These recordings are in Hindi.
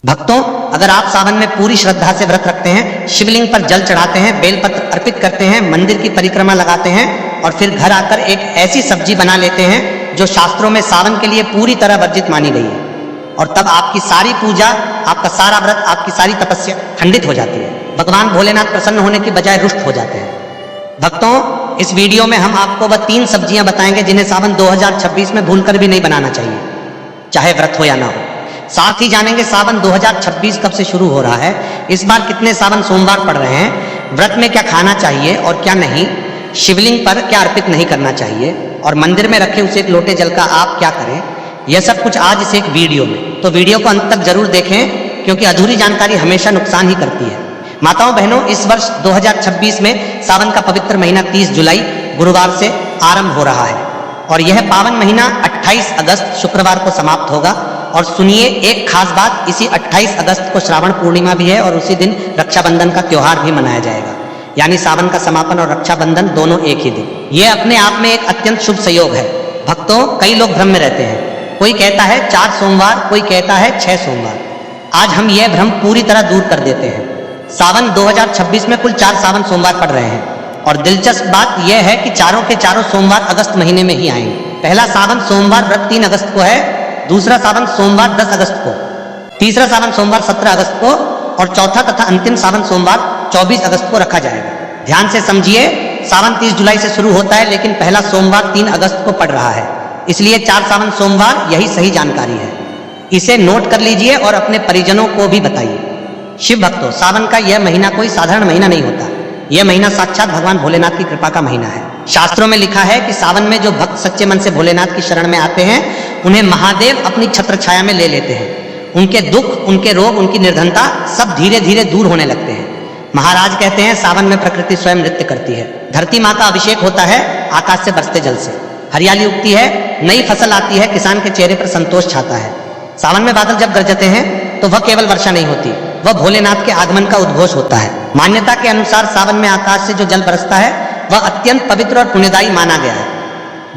भक्तों, अगर आप सावन में पूरी श्रद्धा से व्रत रखते हैं, शिवलिंग पर जल चढ़ाते हैं, बेलपत्र अर्पित करते हैं, मंदिर की परिक्रमा लगाते हैं और फिर घर आकर एक ऐसी सब्जी बना लेते हैं जो शास्त्रों में सावन के लिए पूरी तरह वर्जित मानी गई है, और तब आपकी सारी पूजा, आपका सारा व्रत, आपकी सारी तपस्या खंडित हो जाती है। भगवान भोलेनाथ प्रसन्न होने की बजाय रुष्ट हो जाते हैं। भक्तों, इस वीडियो में हम आपको वह 3 सब्जियां बताएंगे जिन्हें सावन 2026 में भूलकर भी नहीं बनाना चाहिए, चाहे व्रत हो या ना हो। साथ ही जानेंगे सावन 2026 कब से शुरू हो रहा है, इस बार कितने सावन सोमवार पड़ रहे हैं, व्रत में क्या खाना चाहिए और क्या नहीं, शिवलिंग पर क्या अर्पित नहीं करना चाहिए और मंदिर में रखे उसे एक लोटे जल का आप क्या करें। यह सब कुछ आज इस एक वीडियो में, तो वीडियो को अंत तक जरूर देखें क्योंकि अधूरी जानकारी हमेशा नुकसान ही करती है। माताओं बहनों, इस वर्ष 2026 में सावन का पवित्र महीना 30 जुलाई गुरुवार से आरंभ हो रहा है और यह पावन महीना 28 अगस्त शुक्रवार को समाप्त होगा। और सुनिए एक खास बात, इसी 28 अगस्त को श्रावण पूर्णिमा भी है और उसी दिन रक्षाबंधन का त्योहार भी मनाया जाएगा, यानी सावन का समापन और रक्षाबंधन दोनों एक ही दिन। यह अपने आप में एक अत्यंत शुभ संयोग है। भक्तों, कई लोग भ्रम में रहते हैं, कोई कहता है 4 सोमवार, कोई कहता है 6 सोमवार। आज हम यह भ्रम पूरी तरह दूर कर देते हैं। सावन 2026 में कुल 4 सावन सोमवार पड़ रहे हैं और दिलचस्प बात यह है कि चारों के चारों सोमवार अगस्त महीने में ही आएंगे। पहला सावन सोमवार व्रत 3 अगस्त को है, दूसरा सावन सोमवार 10 अगस्त को, तीसरा सावन सोमवार 17 अगस्त को और चौथा तथा अंतिम सावन सोमवार 24 अगस्त को रखा जाएगा। ध्यान से समझिए, सावन 30 जुलाई से शुरू होता है लेकिन पहला सोमवार 3 अगस्त को पड़ रहा है, इसलिए 4 सावन सोमवार यही सही जानकारी है। इसे नोट कर लीजिए और अपने परिजनों को भी बताइए। शिव भक्तों, सावन का यह महीना कोई साधारण महीना नहीं होता। यह महीना साक्षात भगवान भोलेनाथ की कृपा का महीना है। शास्त्रों में लिखा है कि सावन में जो भक्त सच्चे मन से भोलेनाथ की शरण में आते हैं उन्हें महादेव अपनी छत्र छाया में ले लेते हैं। उनके दुख, उनके रोग, उनकी निर्धनता सब धीरे धीरे दूर होने लगते हैं। महाराज कहते हैं सावन में प्रकृति स्वयं नृत्य करती है, धरती माँ का अभिषेक होता है आकाश से बरसते जल से, हरियाली उगती है, नई फसल आती है, किसान के चेहरे पर संतोष छाता है। सावन में बादल जब गरजते हैं तो वह केवल वर्षा नहीं होती, वह भोलेनाथ के आगमन का उद्घोष होता है। मान्यता के अनुसार सावन में आकाश से जो जल बरसता है वह अत्यंत पवित्र और पुण्यदायी माना गया है।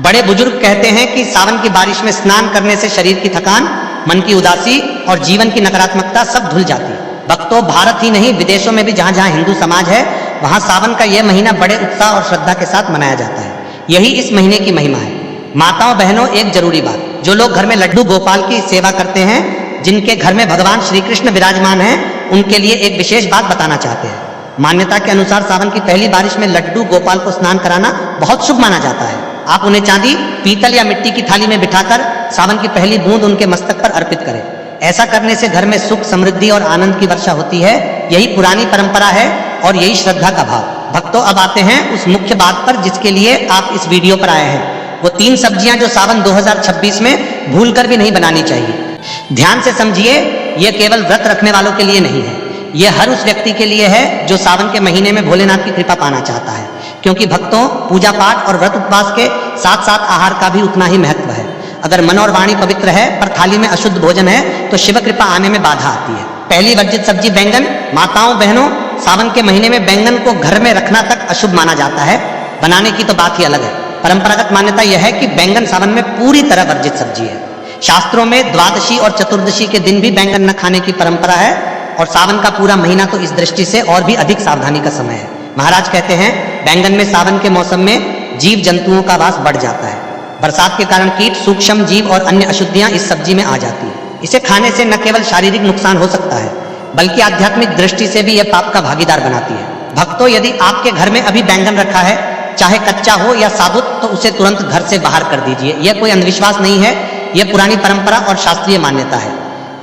बड़े बुजुर्ग कहते हैं कि सावन की बारिश में स्नान करने से शरीर की थकान, मन की उदासी और जीवन की नकारात्मकता सब धुल जाती है। भक्तों, भारत ही नहीं विदेशों में भी जहां जहां हिंदू समाज है वहां सावन का यह महीना बड़े उत्साह और श्रद्धा के साथ मनाया जाता है। यही इस महीने की महिमा है। माताओं बहनों, एक जरूरी बात, जो लोग घर में लड्डू गोपाल की सेवा करते हैं, जिनके घर में भगवान श्री कृष्ण विराजमान हैं, उनके लिए एक विशेष बात बताना चाहते हैं। मान्यता के अनुसार सावन की पहली बारिश में लड्डू गोपाल को स्नान कराना बहुत शुभ माना जाता है। आप उन्हें चांदी, पीतल या मिट्टी की थाली में बिठाकर सावन की पहली बूंद उनके मस्तक पर अर्पित करें। ऐसा करने से घर में सुख, समृद्धि और आनंद की वर्षा होती है। यही पुरानी परंपरा है और यही श्रद्धा का भाव। भक्तों, अब आते हैं उस मुख्य बात पर जिसके लिए आप इस वीडियो पर आए हैं। वो 3 सब्जियां जो सावन 2026 में भूलकर भी नहीं बनानी चाहिए। ध्यान से समझिए, यह केवल व्रत रखने वालों के लिए नहीं है, यह हर उस व्यक्ति के लिए है जो सावन के महीने में भोलेनाथ की कृपा पाना चाहता है। क्योंकि भक्तों, पूजा पाठ और व्रत उपवास के साथ साथ आहार का भी उतना ही महत्व है। अगर मन और वाणी पवित्र है पर थाली में अशुद्ध भोजन है तो शिव कृपा आने में बाधा आती है। पहली वर्जित सब्जी बैंगन। माताओं बहनों, सावन के महीने में बैंगन को घर में रखना तक अशुभ माना जाता है, बनाने की तो बात ही अलग है। परंपरागत मान्यता यह है कि बैंगन सावन में पूरी तरह वर्जित सब्जी है। शास्त्रों में द्वादशी और चतुर्दशी के दिन भी बैंगन न खाने की परंपरा है और सावन का पूरा महीना तो इस दृष्टि से और भी अधिक सावधानी का समय है। महाराज कहते हैं बैंगन में सावन के मौसम में जीव जंतुओं का वास बढ़ जाता है। बरसात के कारण कीट, सूक्ष्म जीव और अन्य अशुद्धियां इस सब्जी में आ जाती है। इसे खाने से न केवल शारीरिक नुकसान हो सकता है बल्कि आध्यात्मिक दृष्टि से भी यह पाप का भागीदार बनाती है। भक्तों, यदि आपके घर में अभी बैंगन रखा है, चाहे कच्चा हो या साबुत, तो उसे तुरंत घर से बाहर कर दीजिए। यह कोई अंधविश्वास नहीं है, यह पुरानी परंपरा और शास्त्रीय मान्यता है।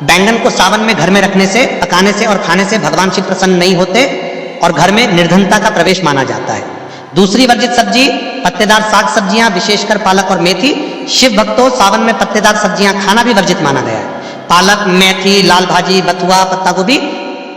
बैंगन को सावन में घर में रखने से, पकाने से और खाने से भगवान शिव प्रसन्न नहीं होते और घर में निर्धनता का प्रवेश माना जाता है। दूसरी वर्जित सब्जी पत्तेदार साग सब्जियां, विशेषकर पालक और मेथी। शिव भक्तों, सावन में पत्तेदार सब्जियां खाना भी वर्जित माना गया है। पालक, मेथी, लाल भाजी, बथुआ, पत्ता गोभी,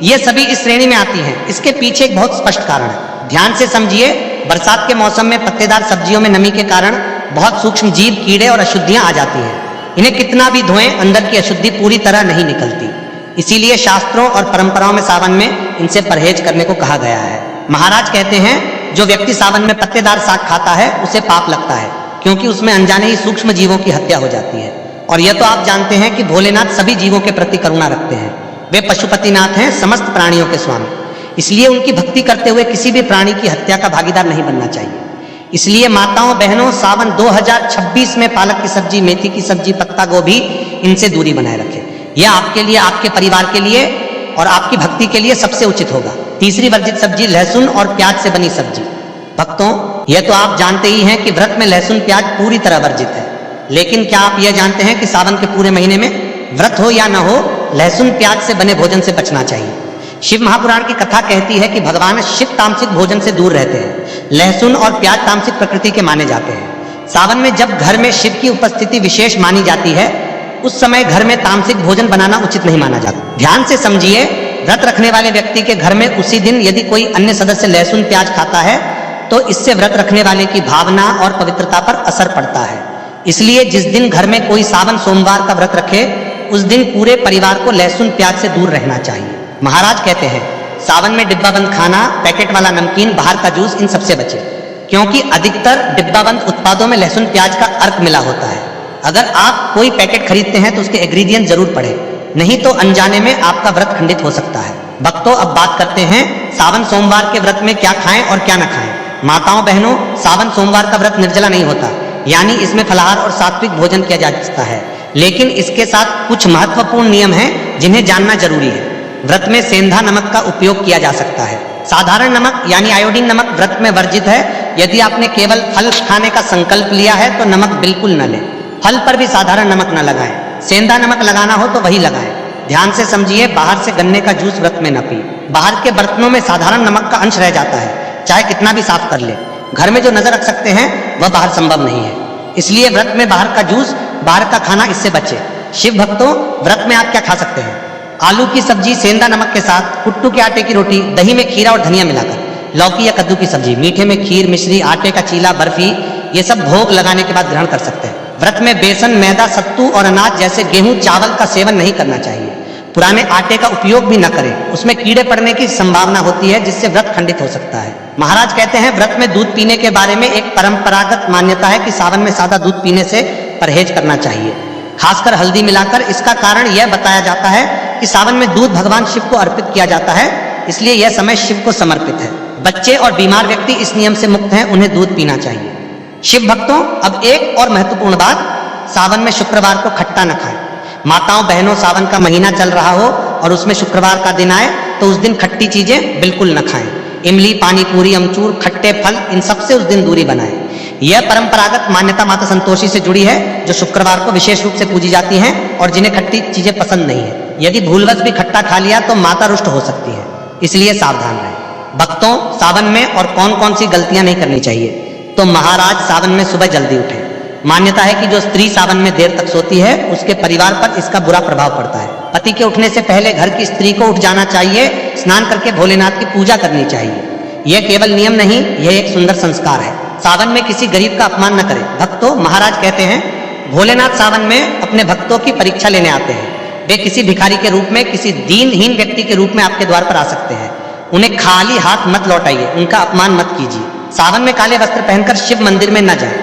ये सभी इस श्रेणी में आती हैं। इसके पीछे एक बहुत स्पष्ट कारण है। ध्यान से समझिए, बरसात के मौसम में पत्तेदार सब्जियों में नमी के कारण बहुत सूक्ष्म जीव, कीड़े और अशुद्धियां आ जाती हैं। इन्हें कितना भी धोएं, अंदर की अशुद्धि पूरी तरह नहीं निकलती। इसीलिए शास्त्रों और परंपराओं में सावन में इनसे परहेज करने को कहा गया है। महाराज कहते हैं जो व्यक्ति सावन में पत्तेदार साग खाता है उसे पाप लगता है, क्योंकि उसमें अनजाने ही सूक्ष्म जीवों की हत्या हो जाती है। और यह तो आप जानते हैं कि भोलेनाथ सभी जीवों के प्रति करुणा रखते हैं, वे पशुपतिनाथ हैं, समस्त प्राणियों के स्वामी। इसलिए उनकी भक्ति करते हुए किसी भी प्राणी की हत्या का भागीदार नहीं बनना चाहिए। इसलिए माताओं बहनों, सावन 2026 में पालक की सब्जी, मेथी की सब्जी, पत्ता गोभी, इनसे दूरी बनाए रखें। यह आपके लिए, आपके परिवार के लिए और आपकी भक्ति के लिए सबसे उचित होगा। तीसरी वर्जित सब्जी लहसुन और प्याज से बनी सब्जी। भक्तों, यह तो आप जानते ही हैं कि व्रत में लहसुन प्याज पूरी तरह वर्जित है, लेकिन क्या आप यह जानते हैं कि सावन के पूरे महीने में व्रत हो या न हो, लहसुन प्याज से बने भोजन से बचना चाहिए। शिव महापुराण की कथा कहती है कि भगवान शिव तामसिक भोजन से दूर रहते हैं। लहसुन और प्याज तामसिक प्रकृति के माने जाते हैं। सावन में जब घर में शिव की उपस्थिति विशेष मानी जाती है, उस समय घर में तामसिक भोजन बनाना उचित नहीं माना जाता। ध्यान से समझिए, व्रत रखने वाले व्यक्ति के घर में उसी दिन यदि कोई अन्य सदस्य लहसुन प्याज खाता है तो इससे व्रत रखने वाले की भावना और पवित्रता पर असर पड़ता है। इसलिए जिस दिन घर में कोई सावन सोमवार का व्रत रखे, उस दिन पूरे परिवार को लहसुन प्याज से दूर रहना चाहिए। महाराज कहते हैं, सावन में डिब्बाबंद खाना, पैकेट वाला नमकीन, बाहर का जूस, इन सबसे बचे, क्योंकि अधिकतर डिब्बाबंद उत्पादों में लहसुन प्याज का अर्क मिला होता है। अगर आप कोई पैकेट खरीदते हैं तो उसके इंग्रेडिएंट जरूर पढ़ें, नहीं तो अनजाने में आपका व्रत खंडित हो सकता है। भक्तों, अब बात करते हैं सावन सोमवार के व्रत में क्या खाएं और क्या न खाएं। माताओं बहनों, सावन सोमवार का व्रत निर्जला नहीं होता, यानी इसमें फलाहार और सात्विक भोजन किया जा सकता है, लेकिन इसके साथ कुछ महत्वपूर्ण नियम हैं जिन्हें जानना जरूरी है। व्रत में सेंधा नमक का उपयोग किया जा सकता है। साधारण नमक यानी आयोडीन नमक व्रत में वर्जित है। यदि आपने केवल फल खाने का संकल्प लिया है तो नमक बिल्कुल न लें। फल पर भी साधारण नमक न लगाएं। सेंधा नमक लगाना हो तो वही लगाएं। ध्यान से समझिए, बाहर से गन्ने का जूस व्रत में न पिए। बाहर के बर्तनों में साधारण नमक का अंश रह जाता है, चाहे कितना भी साफ कर ले। घर में जो नजर रख सकते हैं वह बाहर संभव नहीं है। इसलिए व्रत में बाहर का जूस, बाहर का खाना, इससे बचे। शिव भक्तों, व्रत में आप क्या खा सकते हैं? आलू की सब्जी सेंधा नमक के साथ, कुट्टू के आटे की रोटी, दही में खीरा और धनिया मिलाकर, लौकी या कद्दू की सब्जी, मीठे में खीर, मिश्री, आटे का चीला, बर्फी, ये सब भोग लगाने के बाद ग्रहण कर सकते हैं। व्रत में बेसन, मैदा, सत्तू और अनाज जैसे गेहूं, चावल का सेवन नहीं करना चाहिए। पुराने आटे का उपयोग भी न करें, उसमें कीड़े पड़ने की संभावना होती है, जिससे व्रत खंडित हो सकता है। महाराज कहते हैं, व्रत में दूध पीने के बारे में एक परंपरागत मान्यता है कि सावन में सादा दूध पीने से परहेज करना चाहिए, खासकर हल्दी मिलाकर। इसका कारण यह बताया जाता है कि सावन में दूध भगवान शिव को अर्पित किया जाता है, इसलिए यह समय शिव को समर्पित है। बच्चे और बीमार व्यक्ति इस नियम से मुक्त हैं, उन्हें दूध पीना चाहिए। शिव भक्तों, अब एक और महत्वपूर्ण बात, सावन में शुक्रवार को खट्टा न खाएं। माताओं बहनों, सावन का महीना चल रहा हो और उसमें शुक्रवार का दिन आए तो उस दिन खट्टी चीजें बिल्कुल न खाएं। इमली, पानी पूरी, अमचूर, खट्टे फल, इन सब से उस दिन दूरी बनाएं। यह परंपरागत मान्यता माता संतोषी से जुड़ी है, जो शुक्रवार को विशेष रूप से पूजी जाती हैं और जिन्हें खट्टी चीजें पसंद नहीं है। यदि भूलवश भी खट्टा खा लिया तो माता रुष्ट हो सकती है, इसलिए सावधान रहें। भक्तों, सावन में और कौन कौन सी गलतियां नहीं करनी चाहिए? तो महाराज, सावन में सुबह जल्दी उठें। मान्यता है कि जो स्त्री सावन में देर तक सोती है, उसके परिवार पर इसका बुरा प्रभाव पड़ता है। पति के उठने से पहले घर की स्त्री को उठ जाना चाहिए, स्नान करके भोलेनाथ की पूजा करनी चाहिए। यह केवल नियम नहीं, यह एक सुंदर संस्कार है। सावन में किसी गरीब का अपमान न करें। भक्तों, महाराज कहते हैं, भोलेनाथ सावन में अपने भक्तों की परीक्षा लेने आते हैं। वे किसी भिखारी के रूप में, किसी दीनहीन व्यक्ति के रूप में आपके द्वार पर आ सकते हैं। उन्हें खाली हाथ मत लौटाइए, उनका अपमान मत कीजिए। सावन में काले वस्त्र पहनकर शिव मंदिर में न जाएं।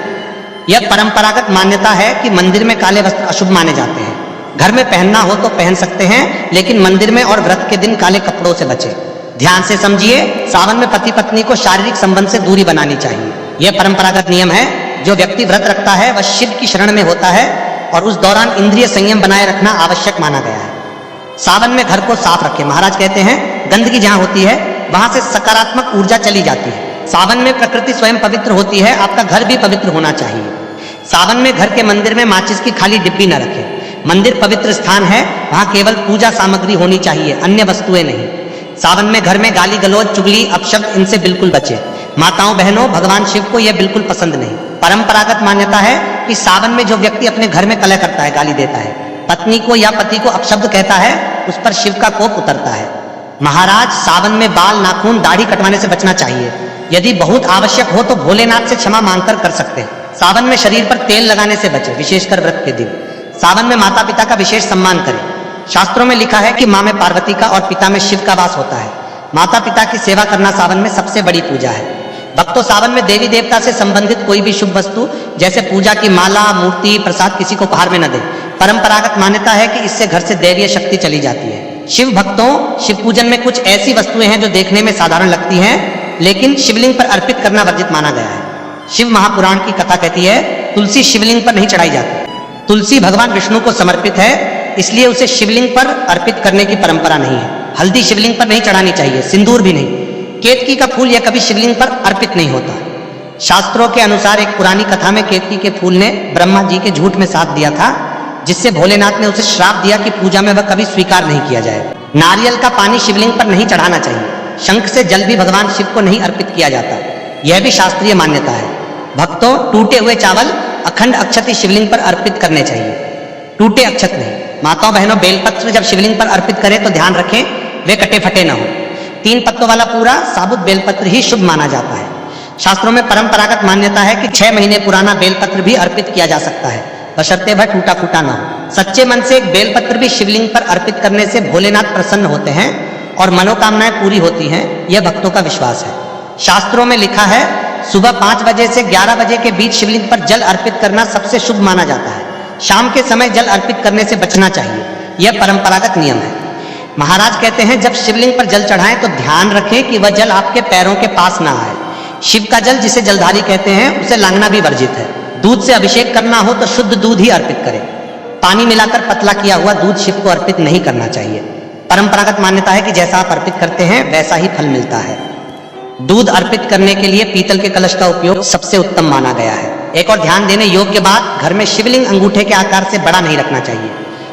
यह परंपरागत मान्यता है कि मंदिर में काले वस्त्र अशुभ माने जाते हैं। घर में पहनना हो तो पहन सकते हैं, लेकिन मंदिर में और व्रत के दिन काले कपड़ों से बचें। ध्यान से समझिए, सावन में पति पत्नी को शारीरिक संबंध से दूरी बनानी चाहिए। यह परंपरागत नियम है। जो व्यक्ति व्रत रखता है वह शिव की शरण में होता है और उस दौरान इंद्रिय संयम बनाए रखना आवश्यक माना गया है। सावन में घर को साफ रखें। महाराज कहते हैं, गंदगी जहां होती है वहां से सकारात्मक ऊर्जा चली जाती है। सावन में प्रकृति स्वयं पवित्र होती है, आपका घर भी पवित्र होना चाहिए। सावन में घर के मंदिर में माचिस की खाली डिब्बी न रखें। मंदिर पवित्र स्थान है, वहां केवल पूजा सामग्री होनी चाहिए, अन्य वस्तुएं नहीं। सावन में घर में गाली गलौज, चुगली, अपशब्द, इनसे बिल्कुल बचें। माताओं बहनों, भगवान शिव को यह बिल्कुल पसंद नहीं। परंपरागत मान्यता है कि सावन में जो व्यक्ति अपने घर में कलह करता है, गाली देता है, पत्नी को या पति को अपशब्द कहता है, उस पर शिव का कोप उतरता है। महाराज, सावन में बाल, नाखून, दाढ़ी कटवाने से बचना चाहिए। यदि बहुत आवश्यक हो तो भोलेनाथ से क्षमा मांगकर कर सकते हैं। सावन में शरीर पर तेल लगाने से बचें, विशेषकर व्रत के दिन। सावन में माता पिता का विशेष सम्मान करें। शास्त्रों में लिखा है कि माँ में पार्वती का और पिता में शिव का वास होता है। माता पिता की सेवा करना सावन में सबसे बड़ी पूजा है। भक्तों, सावन में देवी देवता से संबंधित कोई भी शुभ वस्तु जैसे पूजा की माला, मूर्ति, प्रसाद किसी को उपहार में न दें। परंपरागत मान्यता है कि इससे घर से दैवीय शक्ति चली जाती है। शिव भक्तों, शिव पूजन में कुछ ऐसी वस्तुएं हैं जो देखने में साधारण लगती हैं, लेकिन शिवलिंग पर अर्पित करना वर्जित माना गया है। शिव महापुराण की कथा कहती है, तुलसी शिवलिंग पर नहीं चढ़ाई जाती। तुलसी भगवान विष्णु को समर्पित है, इसलिए उसे शिवलिंग पर अर्पित करने की परंपरा नहीं है। हल्दी शिवलिंग पर नहीं चढ़ानी चाहिए, सिंदूर भी नहीं। केतकी का फूल यह कभी शिवलिंग पर अर्पित नहीं होता। शास्त्रों के अनुसार एक पुरानी कथा में केतकी के फूल ने ब्रह्मा जी के झूठ में साथ दिया था, जिससे भोलेनाथ ने उसे श्राप दिया कि पूजा में वह कभी स्वीकार नहीं किया जाएगा। नारियल का पानी शिवलिंग पर नहीं चढ़ाना चाहिए। शंख से जल भी भगवान शिव को नहीं अर्पित किया जाता, यह भी शास्त्रीय मान्यता है। भक्तों, टूटे हुए चावल अखंड अक्षत शिवलिंग पर अर्पित करने चाहिए, टूटे अक्षत नहीं। माताओं बहनों, बेलपत्र जब शिवलिंग पर अर्पित करें तो ध्यान रखें वे कटे फटे न हो। 3 पत्तों वाला पूरा साबुत बेलपत्र ही शुभ माना जाता है। शास्त्रों में परंपरागत मान्यता है कि 6 महीने पुराना बेलपत्र भी अर्पित किया जा सकता है, बशर्ते वह टूटा फूटा न हो। सच्चे मन से एक बेलपत्र भी शिवलिंग पर अर्पित करने से भोलेनाथ प्रसन्न होते हैं और मनोकामनाएं पूरी होती हैं, यह भक्तों का विश्वास है। शास्त्रों में लिखा है, सुबह 5 बजे से 11 बजे के बीच शिवलिंग पर जल अर्पित करना सबसे शुभ माना जाता है। शाम के समय जल अर्पित करने से बचना चाहिए, यह परंपरागत नियम है। महाराज कहते हैं, जब शिवलिंग पर जल चढ़ाएं तो ध्यान रखें कि वह जल आपके पैरों के पास ना आए। शिव का जल, जिसे जलधारी कहते हैं, उसे लांघना भी वर्जित है। दूध से अभिषेक करना हो तो शुद्ध दूध ही अर्पित करें। पानी मिलाकर पतला किया हुआ दूध शिव को अर्पित नहीं करना चाहिए। परंपरागत मान्यता है कि जैसा आप अर्पित करते हैं वैसा ही फल मिलता है। दूध अर्पित करने के लिए पीतल के कलश का उपयोग सबसे उत्तम माना गया है। एक और ध्यान देने योग्य बात, घर में शिवलिंग अंगूठे के आकार से बड़ा नहीं रखना चाहिए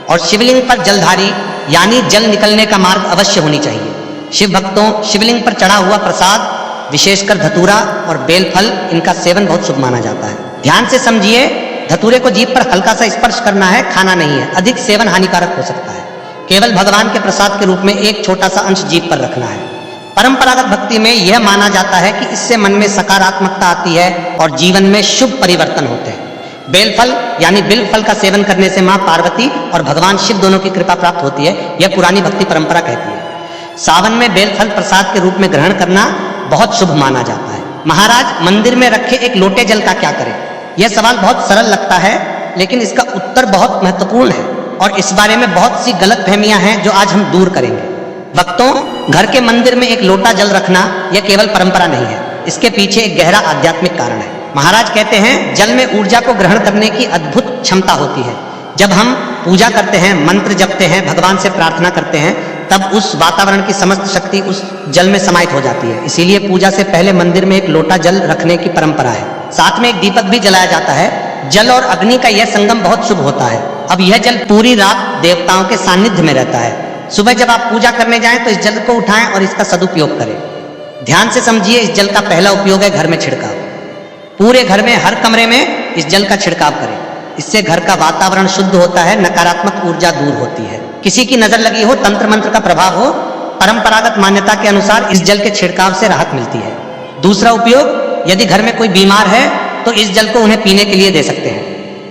और शिवलिंग पर जलधारी यानी जल निकलने का मार्ग अवश्य होनी चाहिए। शिव भक्तों, शिवलिंग पर चढ़ा हुआ प्रसाद, विशेषकर धतूरा और बेलफल, इनका सेवन बहुत शुभ माना जाता है। ध्यान से समझिए, धतूरे को जीभ पर हल्का सा स्पर्श करना है, खाना नहीं है। अधिक सेवन हानिकारक हो सकता है। केवल भगवान के प्रसाद के रूप में एक छोटा सा अंश जीभ पर रखना है। परंपरागत भक्ति में यह माना जाता है कि इससे मन में सकारात्मकता आती है और जीवन में शुभ परिवर्तन होते हैं। बेलफल यानी बिल्व फल का सेवन करने से मां पार्वती और भगवान शिव दोनों की कृपा प्राप्त होती है, यह पुरानी भक्ति परंपरा कहती है। सावन में बेलफल प्रसाद के रूप में ग्रहण करना बहुत शुभ माना जाता है। महाराज, मंदिर में रखे एक लोटे जल का क्या करें? यह सवाल बहुत सरल लगता है, लेकिन इसका उत्तर बहुत महत्वपूर्ण है और इस बारे में बहुत सी गलतफहमियां हैं जो आज हम दूर करेंगे। भक्तों, घर के मंदिर में एक लोटा जल रखना यह केवल परंपरा नहीं है, इसके पीछे एक गहरा आध्यात्मिक कारण है। महाराज कहते हैं, जल में ऊर्जा को ग्रहण करने की अद्भुत क्षमता होती है। जब हम पूजा करते हैं, मंत्र जपते हैं, भगवान से प्रार्थना करते हैं, तब उस वातावरण की समस्त शक्ति उस जल में समाहित हो जाती है। इसीलिए पूजा से पहले मंदिर में एक लोटा जल रखने की परंपरा है। साथ में एक दीपक भी जलाया जाता है। जल और अग्नि का यह संगम बहुत शुभ होता है। अब यह जल पूरी रात देवताओं के सानिध्य में रहता है। सुबह जब आप पूजा करने जाएं तो इस जल को उठाएं और इसका सदुपयोग करें। ध्यान से समझिए, इस जल का पहला उपयोग है घर में छिड़काव। पूरे घर में हर कमरे में इस जल का छिड़काव करें। इससे घर का वातावरण शुद्ध होता है, नकारात्मक ऊर्जा दूर होती है। किसी की नजर लगी हो, तंत्र मंत्र का प्रभाव हो, परंपरागत मान्यता के अनुसार इस जल के छिड़काव से राहत मिलती है। दूसरा उपयोग, यदि घर में कोई बीमार है तो इस जल को उन्हें पीने के लिए दे सकते हैं,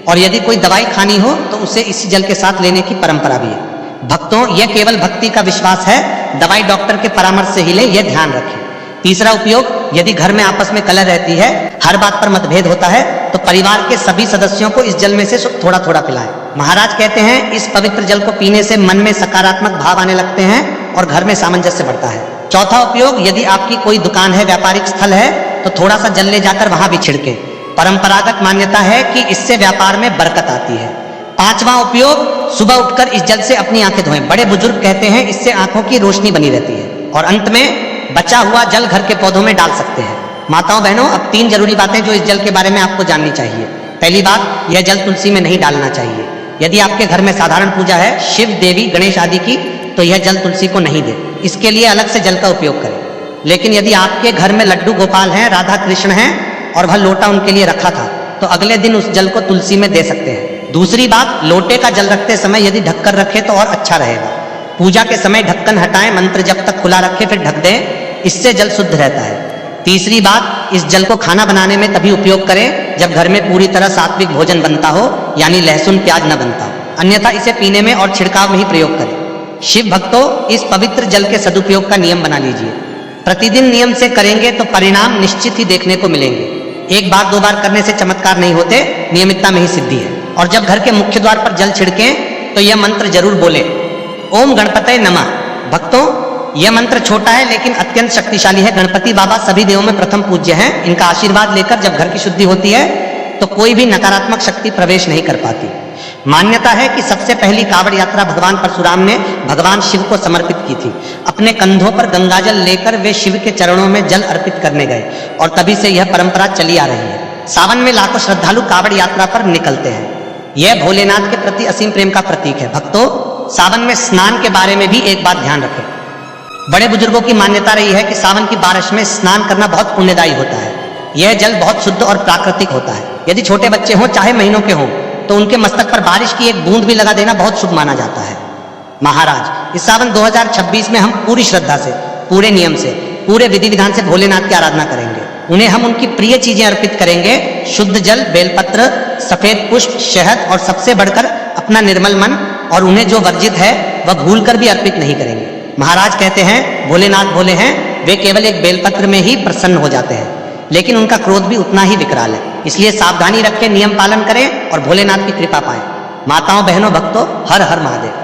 और यदि कोई दवाई खानी हो तो उसे इसी जल के साथ लेने की परंपरा भी है। भक्तों, यह केवल भक्ति का विश्वास है, दवाई डॉक्टर के परामर्श से ही लें, यह ध्यान रखें। तीसरा उपयोग, यदि घर में आपस में कलह रहती है, हर बात पर मतभेद होता है, तो परिवार के सभी सदस्यों को इस जल में से थोड़ा थोड़ा पिलाएं। महाराज कहते हैं, इस पवित्र जल को पीने से मन में सकारात्मक भाव आने लगते हैं और घर में सामंजस्य बढ़ता है। चौथा उपयोग, यदि आपकी कोई दुकान है, व्यापारिक स्थल है, तो थोड़ा सा जल ले जाकर वहां भी छिड़के। परंपरागत मान्यता है कि इससे व्यापार में बरकत आती है। पांचवा उपयोग, सुबह उठकर इस जल से अपनी आंखें धोएं। बड़े बुजुर्ग कहते हैं, इससे आंखों की रोशनी बनी रहती है। और अंत में बचा हुआ जल घर के पौधों में डाल सकते हैं। माताओं बहनों, अब 3 जरूरी बातें जो इस जल के बारे में आपको जाननी चाहिए। पहली बात, यह जल तुलसी में नहीं डालना चाहिए। यदि आपके घर में साधारण पूजा है, शिव, देवी, गणेश आदि की, तो यह जल तुलसी को नहीं दे। इसके लिए अलग से जल का उपयोग करें। लेकिन यदि आपके घर में लड्डू गोपाल हैं, राधा कृष्ण हैं और वह लोटा उनके लिए रखा था, तो अगले दिन उस जल को तुलसी में दे सकते हैं। दूसरी बात, लोटे का जल रखते समय यदि ढककर रखे तो और अच्छा रहेगा। पूजा के समय ढक्कन हटाएं, मंत्र जब तक खुला रखें फिर ढक दें, इससे जल शुद्ध रहता है। तीसरी बात, इस जल को खाना बनाने में तभी उपयोग करें जब घर में पूरी तरह सात्विक भोजन बनता हो, यानी लहसुन प्याज न बनता हो, अन्यथा इसे पीने में और छिड़काव में ही प्रयोग करें। शिव भक्तों, इस पवित्र जल के सदुपयोग का नियम बना लीजिए। प्रतिदिन नियम से करेंगे तो परिणाम निश्चित ही देखने को मिलेंगे। एक बार 2 बार करने से चमत्कार नहीं होते, नियमितता में ही सिद्धि है। और जब घर के मुख्य द्वार पर जल छिड़कें तो यह मंत्र जरूर बोलें, ओम गणपतये नमः। भक्तों, यह मंत्र छोटा है लेकिन अत्यंत शक्तिशाली है। गणपति बाबा सभी देवों में प्रथम पूज्य हैं। इनका आशीर्वाद लेकर जब घर की शुद्धि होती है तो कोई भी नकारात्मक शक्ति प्रवेश नहीं कर पाती। मान्यता है कि सबसे पहली कावड़ यात्रा भगवान परशुराम ने भगवान शिव को समर्पित की थी। अपने कंधों पर गंगाजल लेकर वे शिव के चरणों में जल अर्पित करने गए और तभी से यह परंपरा चली आ रही है। सावन में लाखों श्रद्धालु कावड़ यात्रा पर निकलते हैं। यह भोलेनाथ के प्रति असीम प्रेम का प्रतीक है। भक्तों, सावन में स्नान के बारे में भी एक बात ध्यान रखें। बड़े बुजुर्गों की मान्यता रही है कि सावन की बारिश में स्नान करना बहुत पुण्यदायी होता है। यह जल बहुत शुद्ध और प्राकृतिक होता है। यदि छोटे बच्चे हों चाहे महीनों के हों तो उनके मस्तक पर बारिश की एक बूंद भी लगा देना बहुत शुभ माना जाता है। महाराज, इस सावन 2026 में हम पूरी श्रद्धा से, पूरे नियम से, पूरे विधि विधान से भोलेनाथ की आराधना करेंगे। उन्हें हम उनकी प्रिय चीजें अर्पित करेंगे। शुद्ध जल, बेलपत्र, सफेद पुष्प, शहद और सबसे बढ़कर अपना निर्मल मन, और उन्हें जो वर्जित है वह भूलकर भी अर्पित नहीं करेंगे। महाराज कहते हैं भोलेनाथ भोले हैं, वे केवल एक बेलपत्र में ही प्रसन्न हो जाते हैं, लेकिन उनका क्रोध भी उतना ही विकराल है। इसलिए सावधानी रख के नियम पालन करें और भोलेनाथ की कृपा पाएं। माताओं, बहनों, भक्तों, हर हर महादेव।